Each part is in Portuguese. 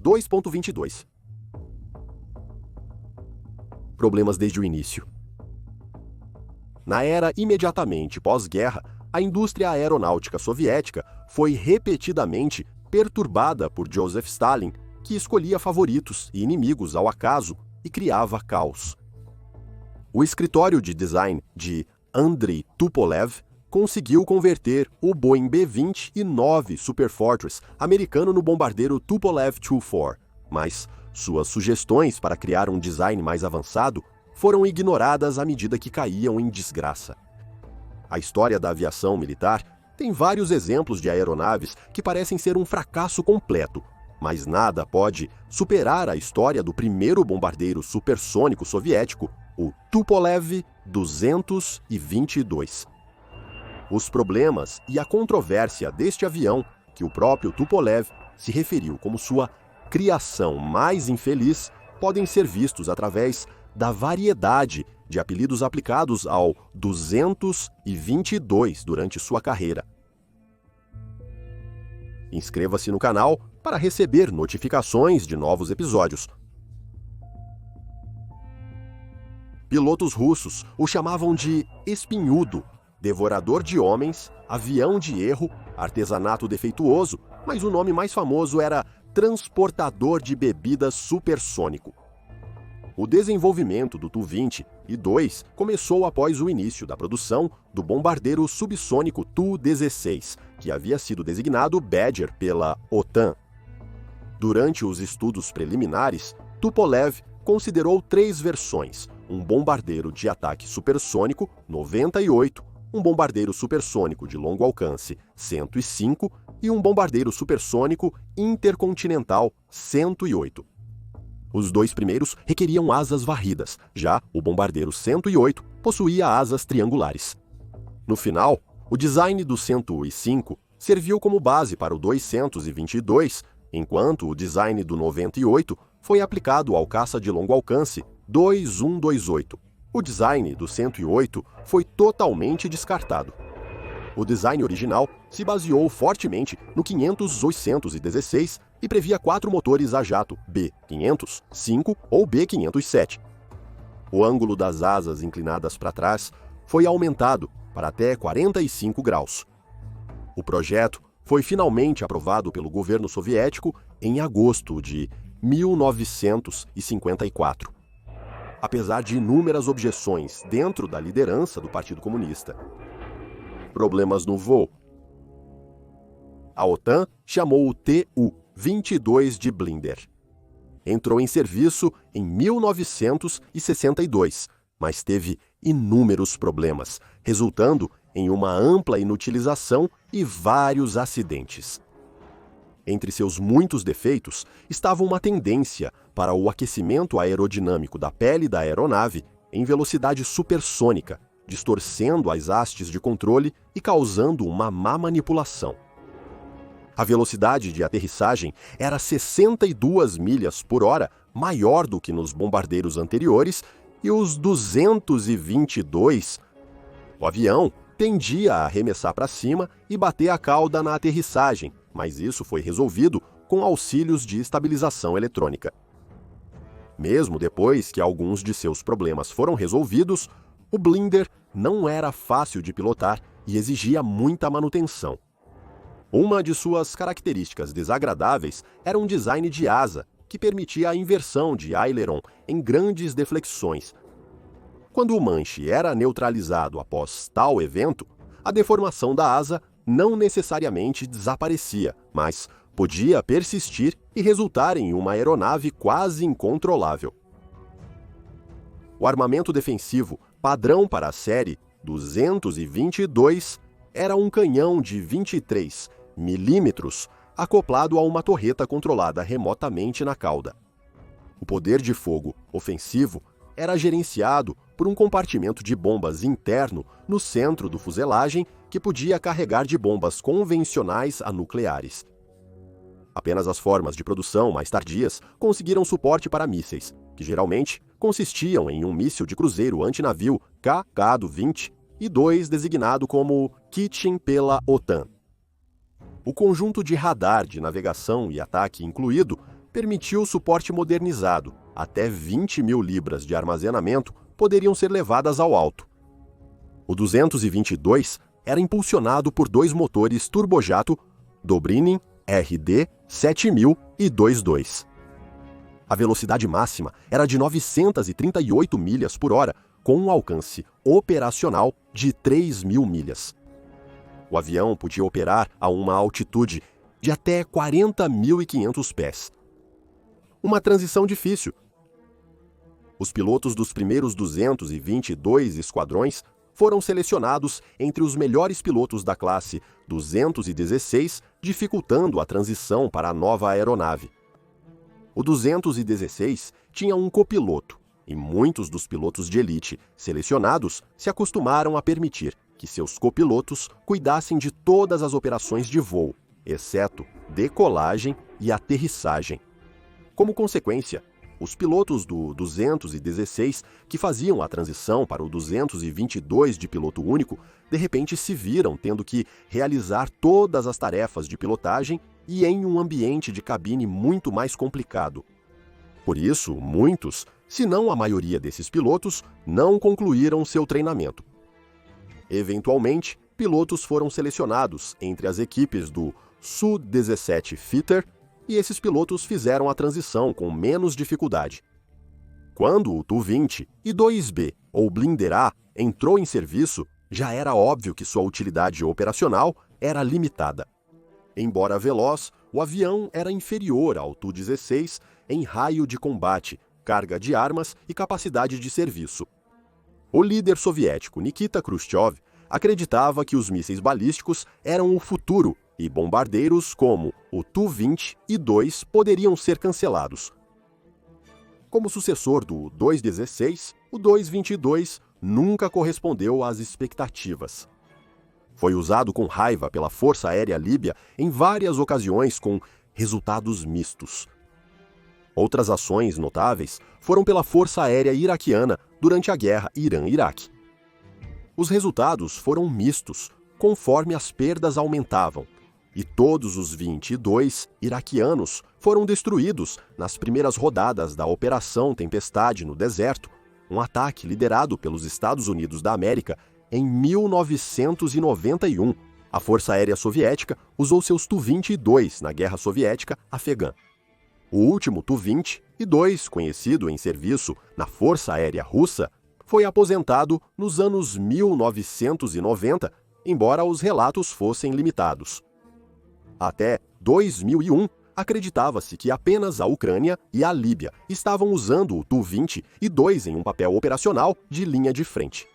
2.22. Problemas desde o início. Na era imediatamente pós-guerra, a indústria aeronáutica soviética foi repetidamente perturbada por Joseph Stalin, que escolhia favoritos e inimigos ao acaso e criava caos. O escritório de design de Andrei Tupolev conseguiu converter o Boeing B-29 Superfortress americano no bombardeiro Tupolev Tu-4, mas suas sugestões para criar um design mais avançado foram ignoradas à medida que caíam em desgraça. A história da aviação militar tem vários exemplos de aeronaves que parecem ser um fracasso completo, mas nada pode superar a história do primeiro bombardeiro supersônico soviético, o Tupolev 222. Os problemas e a controvérsia deste avião, que o próprio Tupolev se referiu como sua criação mais infeliz, podem ser vistos através da variedade de apelidos aplicados ao 222 durante sua carreira. Inscreva-se no canal para receber notificações de novos episódios. Pilotos russos o chamavam de espinhudo, devorador de homens, avião de erro, artesanato defeituoso, mas o nome mais famoso era transportador de bebidas supersônico. O desenvolvimento do Tu-22 começou após o início da produção do bombardeiro subsônico Tu-16, que havia sido designado Badger pela OTAN. Durante os estudos preliminares, Tupolev considerou 3 versões: um bombardeiro de ataque supersônico 98, um bombardeiro supersônico de longo alcance 105 e um bombardeiro supersônico intercontinental 108. Os 2 primeiros requeriam asas varridas, já o bombardeiro 108 possuía asas triangulares. No final, o design do 105 serviu como base para o 222, enquanto o design do 98 foi aplicado ao caça de longo alcance 2128. O design do 108 foi totalmente descartado. O design original se baseou fortemente no 500-816 e previa 4 motores a jato B500, 5 ou B507. O ângulo das asas inclinadas para trás foi aumentado para até 45 graus. O projeto foi finalmente aprovado pelo governo soviético em agosto de 1954. Apesar de inúmeras objeções dentro da liderança do Partido Comunista. Problemas no voo. A OTAN chamou o Tu-22 de Blinder. Entrou em serviço em 1962, mas teve inúmeros problemas, resultando em uma ampla inutilização e vários acidentes. Entre seus muitos defeitos estava uma tendência para o aquecimento aerodinâmico da pele da aeronave em velocidade supersônica, distorcendo as hastes de controle e causando uma má manipulação. A velocidade de aterrissagem era 62 milhas por hora, maior do que nos bombardeiros anteriores, e os 222. O avião tendia a arremessar para cima e bater a cauda na aterrissagem, mas isso foi resolvido com auxílios de estabilização eletrônica. Mesmo depois que alguns de seus problemas foram resolvidos, o Blinder não era fácil de pilotar e exigia muita manutenção. Uma de suas características desagradáveis era um design de asa que permitia a inversão de aileron em grandes deflexões. Quando o manche era neutralizado após tal evento, a deformação da asa não necessariamente desaparecia, mas podia persistir e resultar em uma aeronave quase incontrolável. O armamento defensivo padrão para a série 222 era um canhão de 23 milímetros acoplado a uma torreta controlada remotamente na cauda. O poder de fogo ofensivo era gerenciado por um compartimento de bombas interno no centro do fuselagem que podia carregar de bombas convencionais a nucleares. Apenas as formas de produção mais tardias conseguiram suporte para mísseis, que geralmente consistiam em um míssil de cruzeiro antinavio KK-20 e 2 designado como Kitchen pela OTAN. O conjunto de radar de navegação e ataque incluído permitiu suporte modernizado. Até 20.000 libras de armazenamento poderiam ser levadas ao alto. O 222 era impulsionado por dois motores turbojato Dobrynin RD 7000 e 22. A velocidade máxima era de 938 milhas por hora, com um alcance operacional de 3.000 milhas. O avião podia operar a uma altitude de até 40.500 pés. Uma transição difícil. Os pilotos dos primeiros 222 esquadrões foram selecionados entre os melhores pilotos da classe 216, dificultando a transição para a nova aeronave. O 216 tinha um copiloto, e muitos dos pilotos de elite selecionados se acostumaram a permitir que seus copilotos cuidassem de todas as operações de voo, exceto decolagem e aterrissagem. Como consequência, os pilotos do 216 que faziam a transição para o 222 de piloto único, de repente se viram tendo que realizar todas as tarefas de pilotagem e em um ambiente de cabine muito mais complicado. Por isso, muitos, se não a maioria desses pilotos, não concluíram seu treinamento. Eventualmente, pilotos foram selecionados entre as equipes do Su-17 Fighter, e esses pilotos fizeram a transição com menos dificuldade. Quando o Tu-20 e 2B, ou Blinder A, entrou em serviço, já era óbvio que sua utilidade operacional era limitada. Embora veloz, o avião era inferior ao Tu-16 em raio de combate, carga de armas e capacidade de serviço. O líder soviético Nikita Khrushchev acreditava que os mísseis balísticos eram o futuro e bombardeiros como o Tu-20 e 2 poderiam ser cancelados. Como sucessor do 216, o 222 nunca correspondeu às expectativas. Foi usado com raiva pela Força Aérea Líbia em várias ocasiões com resultados mistos. Outras ações notáveis foram pela Força Aérea Iraquiana durante a guerra Irã-Iraque. Os resultados foram mistos, conforme as perdas aumentavam, e todos os 22 iraquianos foram destruídos nas primeiras rodadas da Operação Tempestade no Deserto, um ataque liderado pelos Estados Unidos da América em 1991. A Força Aérea Soviética usou seus Tu-22 na Guerra Soviética Afegã. O último Tu-22, conhecido em serviço na Força Aérea Russa, foi aposentado nos anos 1990, embora os relatos fossem limitados. Até 2001, acreditava-se que apenas a Ucrânia e a Líbia estavam usando o Tu-22 em um papel operacional de linha de frente.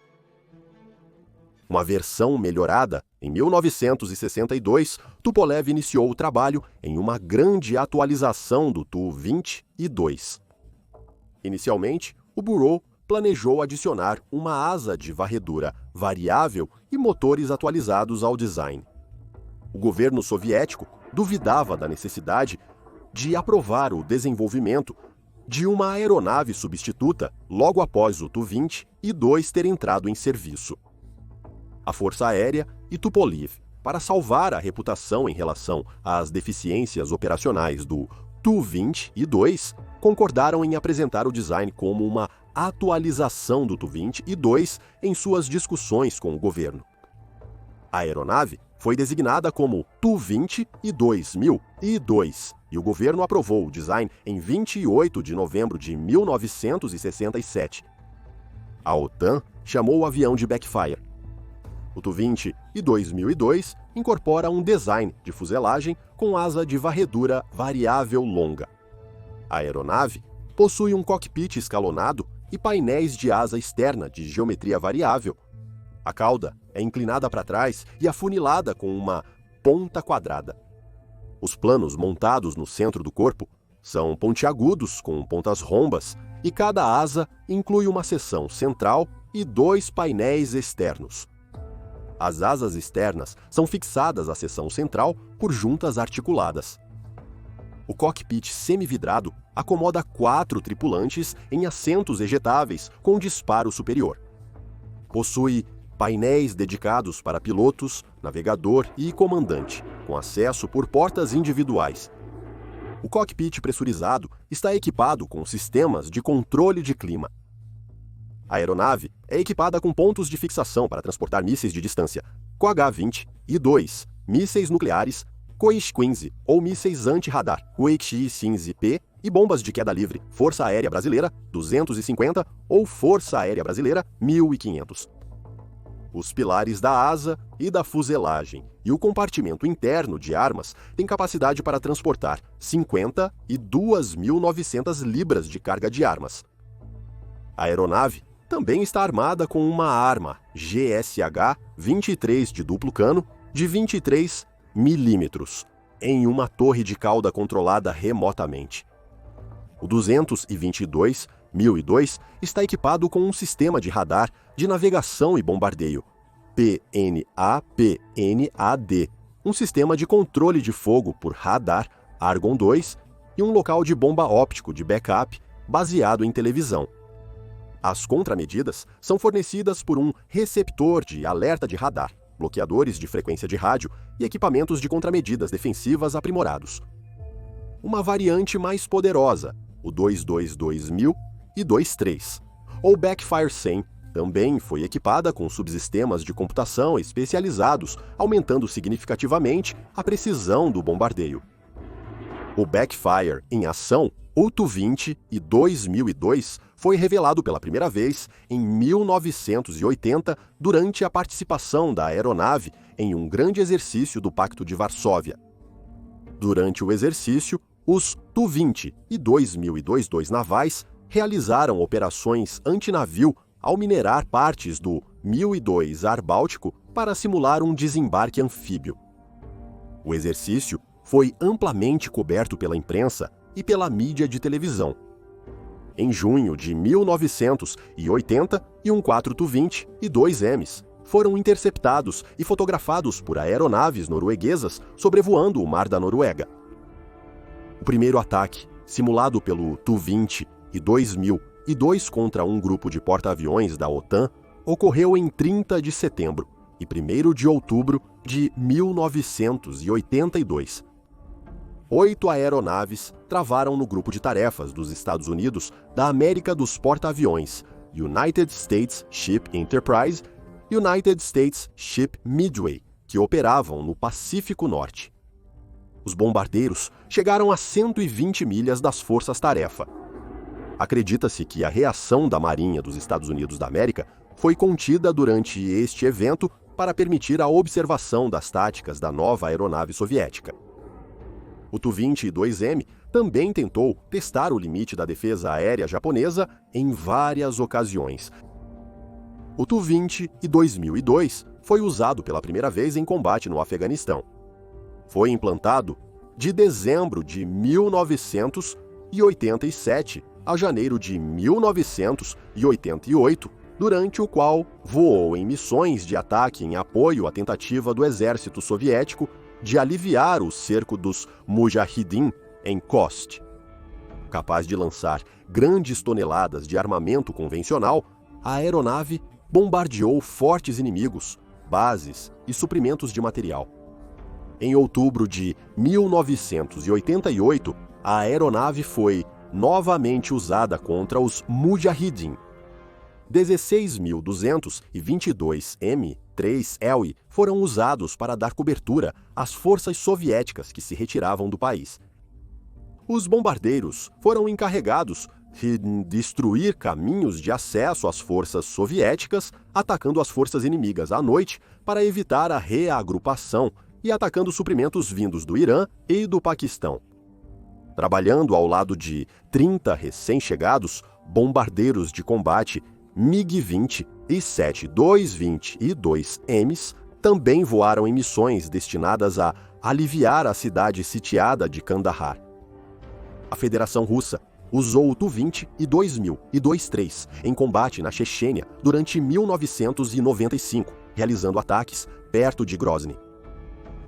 Uma versão melhorada, em 1962, Tupolev iniciou o trabalho em uma grande atualização do Tu-22. Inicialmente, o Bureau planejou adicionar uma asa de varredura variável e motores atualizados ao design. O governo soviético duvidava da necessidade de aprovar o desenvolvimento de uma aeronave substituta logo após o Tu-22 ter entrado em serviço. A Força Aérea e Tupolev, para salvar a reputação em relação às deficiências operacionais do Tu-22, concordaram em apresentar o design como uma atualização do Tu-22 em suas discussões com o governo. A aeronave foi designada como Tu-20 e o governo aprovou o design em 28 de novembro de 1967. A OTAN chamou o avião de Backfire. O Tu-20 e 2002 incorpora um design de fuselagem com asa de varredura variável longa. A aeronave possui um cockpit escalonado e painéis de asa externa de geometria variável. A cauda é inclinada para trás e afunilada com uma ponta quadrada. Os planos montados no centro do corpo são pontiagudos com pontas rombas e cada asa inclui uma seção central e 2 painéis externos. As asas externas são fixadas à seção central por juntas articuladas. O cockpit semividrado acomoda 4 tripulantes em assentos ejetáveis com disparo superior. Possui painéis dedicados para pilotos, navegador e comandante, com acesso por portas individuais. O cockpit pressurizado está equipado com sistemas de controle de clima. A aeronave é equipada com pontos de fixação para transportar mísseis de distância, QH-20 e 2, mísseis nucleares, QX-15 ou mísseis anti-radar, QX-15P, e bombas de queda livre, Força Aérea Brasileira 250 ou Força Aérea Brasileira 1500. Os pilares da asa e da fuselagem e o compartimento interno de armas têm capacidade para transportar 50 e 2.900 libras de carga de armas. A aeronave também está armada com uma arma GSH-23 de duplo cano de 23 milímetros em uma torre de cauda controlada remotamente. O 222.002 está equipado com um sistema de radar de navegação e bombardeio, PNA-PNAD, um sistema de controle de fogo por radar Argon 2 e um local de bomba óptico de backup baseado em televisão. As contramedidas são fornecidas por um receptor de alerta de radar, bloqueadores de frequência de rádio e equipamentos de contramedidas defensivas aprimorados. Uma variante mais poderosa, o 222.000 e 23, ou Backfire 100, também foi equipada com subsistemas de computação especializados, aumentando significativamente a precisão do bombardeio. O Backfire em ação, o Tu-20 e 2002, foi revelado pela primeira vez em 1980 durante a participação da aeronave em um grande exercício do Pacto de Varsóvia. Durante o exercício, os Tu-20 e 2002 navais realizaram operações antinavio ao minerar partes do 1002 Ar Báltico para simular um desembarque anfíbio. O exercício foi amplamente coberto pela imprensa e pela mídia de televisão. Em junho de 1980, Il-4 Tu-20 e 2 Ms foram interceptados e fotografados por aeronaves norueguesas sobrevoando o Mar da Noruega. O primeiro ataque, simulado pelo Tu-20 e 2002 contra um grupo de porta-aviões da OTAN, ocorreu em 30 de setembro e 1º de outubro de 1982. 8 aeronaves travaram no grupo de tarefas dos Estados Unidos da América dos porta-aviões United States Ship Enterprise e United States Ship Midway, que operavam no Pacífico Norte. Os bombardeiros chegaram a 120 milhas das forças-tarefa. Acredita-se que a reação da Marinha dos Estados Unidos da América foi contida durante este evento para permitir a observação das táticas da nova aeronave soviética. O Tu-20 e 2M também tentou testar o limite da defesa aérea japonesa em várias ocasiões. O Tu-20 e 2002 foi usado pela primeira vez em combate no Afeganistão. Foi implantado de dezembro de 1987 a janeiro de 1988, durante o qual voou em missões de ataque em apoio à tentativa do exército soviético de aliviar o cerco dos Mujahideen em Khost. Capaz de lançar grandes toneladas de armamento convencional, a aeronave bombardeou fortes inimigos, bases e suprimentos de material. Em outubro de 1988, a aeronave foi novamente usada contra os Mujahideen. 16.222 M3LE foram usados para dar cobertura às forças soviéticas que se retiravam do país. Os bombardeiros foram encarregados de destruir caminhos de acesso às forças soviéticas, atacando as forças inimigas à noite para evitar a reagrupação e atacando suprimentos vindos do Irã e do Paquistão. Trabalhando ao lado de 30 recém-chegados bombardeiros de combate MiG-20 e 7-220 e 2Ms também voaram em missões destinadas a aliviar a cidade sitiada de Kandahar. A Federação Russa usou o Tu-20 e 2000 e 23 em combate na Chechênia durante 1995, realizando ataques perto de Grozny.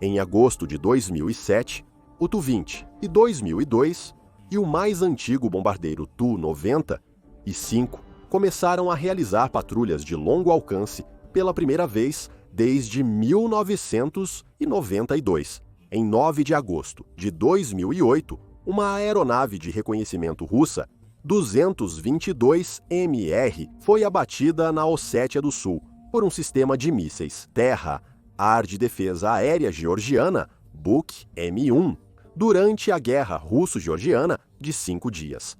Em agosto de 2007, o Tu-20 e 2002 e o mais antigo bombardeiro Tu-95 começaram a realizar patrulhas de longo alcance pela primeira vez desde 1992. Em 9 de agosto de 2008, uma aeronave de reconhecimento russa, 222MR, foi abatida na Ossétia do Sul por um sistema de mísseis terra-ar de defesa aérea georgiana, Buk-M1, durante a Guerra Russo-Georgiana de 5 dias.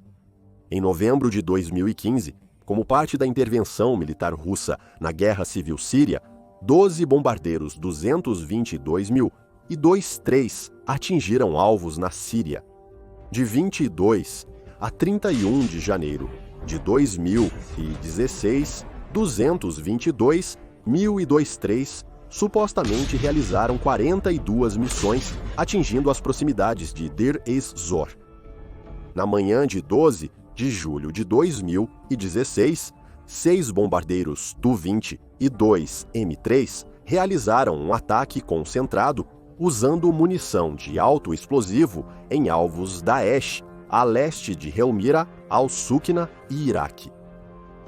Em novembro de 2015, como parte da intervenção militar russa na Guerra Civil Síria, 12 bombardeiros 222.000 e 2-3 atingiram alvos na Síria. De 22 a 31 de janeiro de 2016, 222.000 e 2-3 supostamente realizaram 42 missões, atingindo as proximidades de Deir ez-Zor. Na manhã de 12 de julho de 2016, 6 bombardeiros Tu-20 e 2 M3 realizaram um ataque concentrado usando munição de alto explosivo em alvos Daesh, a leste de Helmira, al-Sukna e Iraque.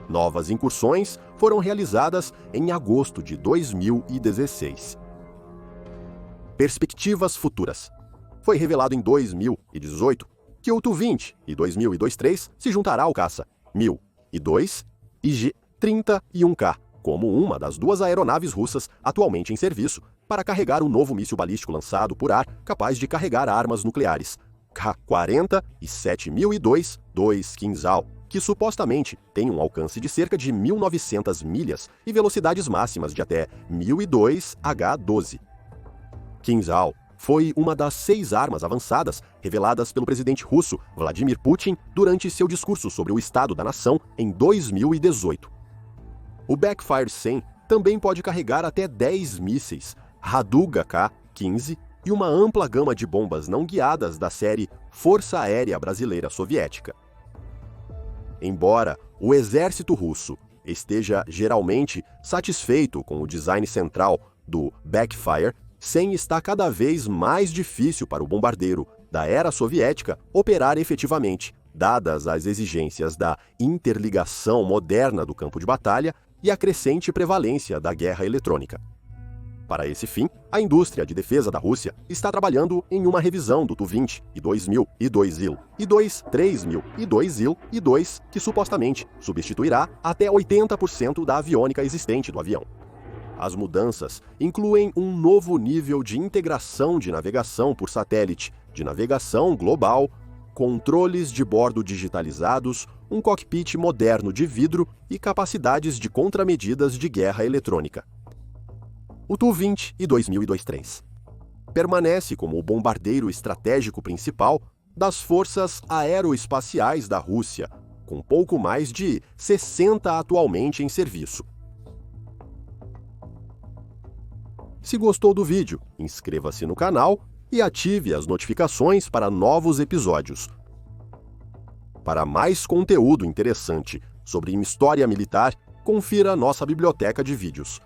Novas incursões foram realizadas em agosto de 2016. Perspectivas futuras. Foi revelado em 2018 que o Tu-20 e 2023 se juntará ao caça 1002 e G-31K como uma das 2 aeronaves russas atualmente em serviço para carregar o novo míssil balístico lançado por ar capaz de carregar armas nucleares, K-40 e 7002 Kinzhal, que supostamente tem um alcance de cerca de 1.900 milhas e velocidades máximas de até 1002 H-12. Kinzhal foi uma das 6 armas avançadas reveladas pelo presidente russo Vladimir Putin durante seu discurso sobre o estado da nação em 2018. O Backfire 100 também pode carregar até 10 mísseis, Raduga K-15 e uma ampla gama de bombas não guiadas da série Força Aérea Brasileira Soviética. Embora o exército russo esteja geralmente satisfeito com o design central do Backfire, 100 está cada vez mais difícil para o bombardeiro da era soviética operar efetivamente, dadas as exigências da interligação moderna do campo de batalha e a crescente prevalência da guerra eletrônica. Para esse fim, a indústria de defesa da Rússia está trabalhando em uma revisão do Tu-20 e 2000 e 2Il, e 3000 e 2Il e 2, que supostamente substituirá até 80% da aviônica existente do avião. As mudanças incluem um novo nível de integração de navegação por satélite, de navegação global, controles de bordo digitalizados, um cockpit moderno de vidro e capacidades de contramedidas de guerra eletrônica. O Tu-20 e 2023 permanece como o bombardeiro estratégico principal das forças aeroespaciais da Rússia, com pouco mais de 60 atualmente em serviço. Se gostou do vídeo, inscreva-se no canal e ative as notificações para novos episódios. Para mais conteúdo interessante sobre história militar, confira nossa biblioteca de vídeos.